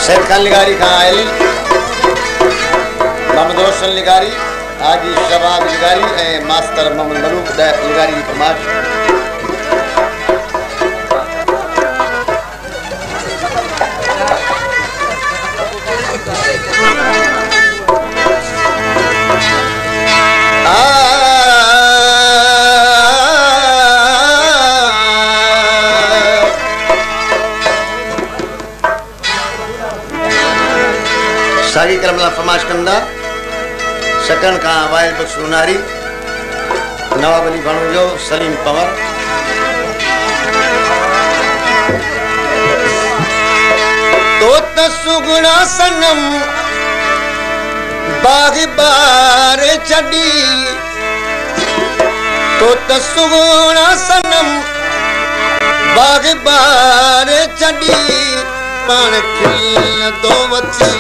सैद खान लिगारी खां आयल मोहम्मद रोशन लिगारी हाजी शबाब लिगारी ए मास्टर मोहम्मद मलूक लिगारी की फरमाइश। सागी करमला फरमाइश कंदा सकन का वाइल बख्श लुनारी नवाब अली भाणुजो सलीम पंवर। तो सुगुणा सनम बाग बार छड़ी तो सुगुणा सनम बाग बार छड़ी पान खिल दो वती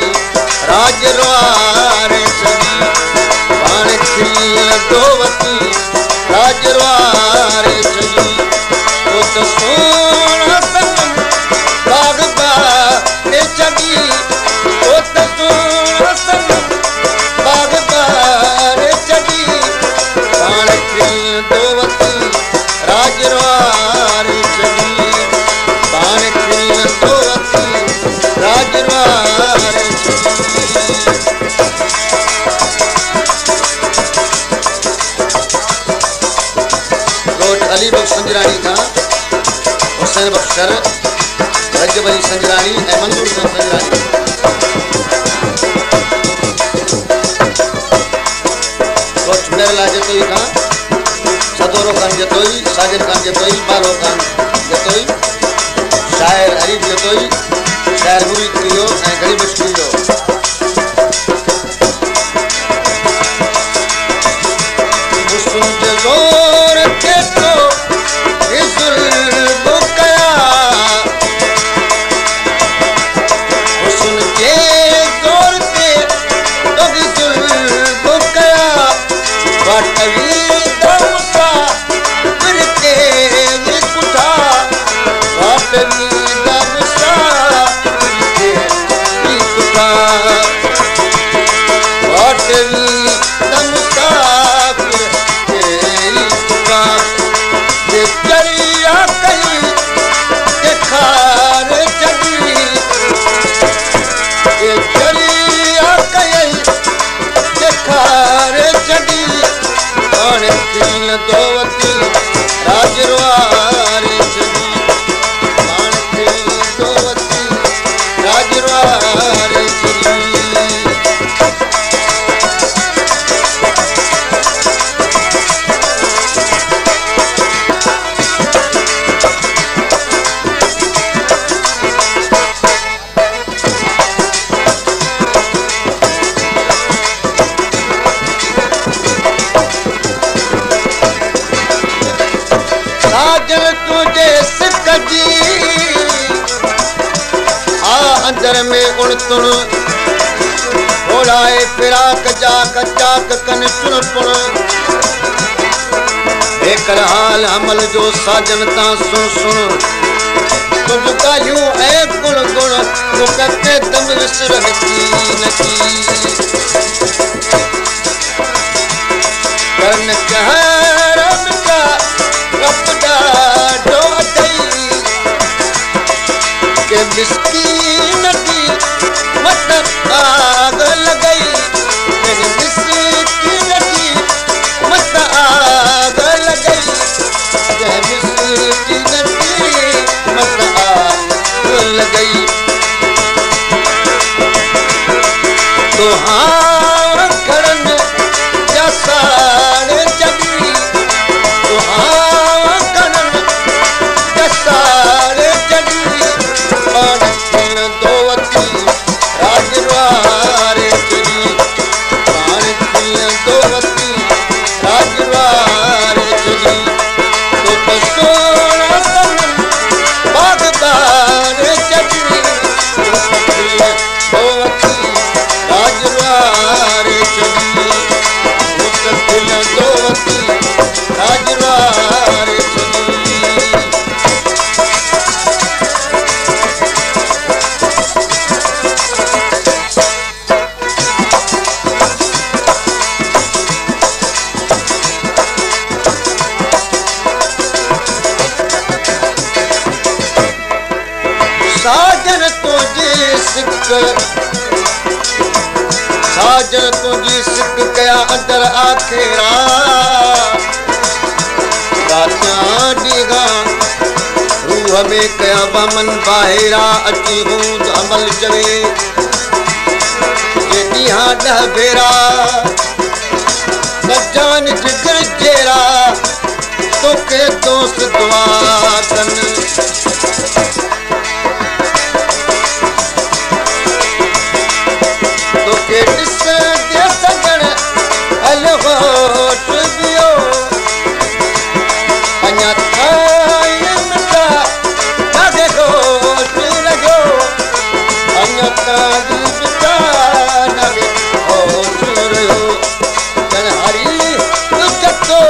राजरवार छड़ी पान खिल दो वती राजरवार छड़ी तो सोना सनम बाग बार छड़ी तो सोना सनम बाग बार छड़ी पान खिल दो वती राजरवार छड़ी पान खिल दो वती राजरवार अली बख्श संजरानी था हुसैन बख्शर रजब अली संजरानी मंजूर संजरानी कोच मेरला जतोई था सदोरो खान जतोई साजिद खान जतोई बालो खान जतोई शायर अरीफ जतोई शायर मुरीद कियो गरीब कियो। अंदर में उन तुन ओलाए फिराक जाक चाक कन सुन पुन एक हाल अमल जो साजन ता सुन सुन तुझ गायूं ऐ गुण गुण मुकते दम विसरन की नकी करन कहर का रबदा डो दई के मिस्कीन की मत आग लगई मेरी मिस्कीन की मत आग लगई के मिस्कीन की मत आग लगई तो हाँ करन जसार जगी तो हाँ करन जसार जगी राजवा साजन तुझी सिक कया अंदर आखेरा रातियां ॾींगा रूह में कया बामन ॿाहिरा अची हूंद अमल चवे जे ॾींहां 10 भेरा जान जिगर जेरा तोखे दोस्त दुआ कनि तोखे ॾिस जे सजण हल होठ वियो अञा ताईं मिटा ॾाढे होठ रहियो अञा ताईं मिटा ॾाढे होठ रहियो जन हरी जतो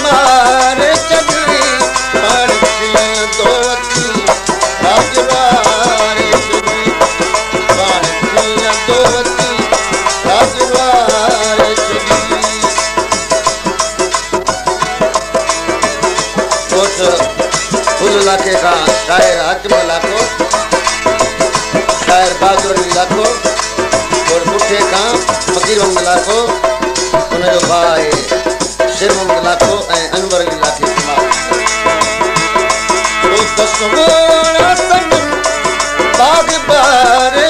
मारे चगरी पाण खिलंदो अची राजवारे चुनी पाण खिलंदो अची राजवारे चुनी कोट फुल इलाके खां शाइर हाकिम इलाको शाइर बहादुर इलाको और पुठे खां फकीरम इलाको उनजो भाउ आहे शेरम इलाको ऐं अनवर इलाके बाग बार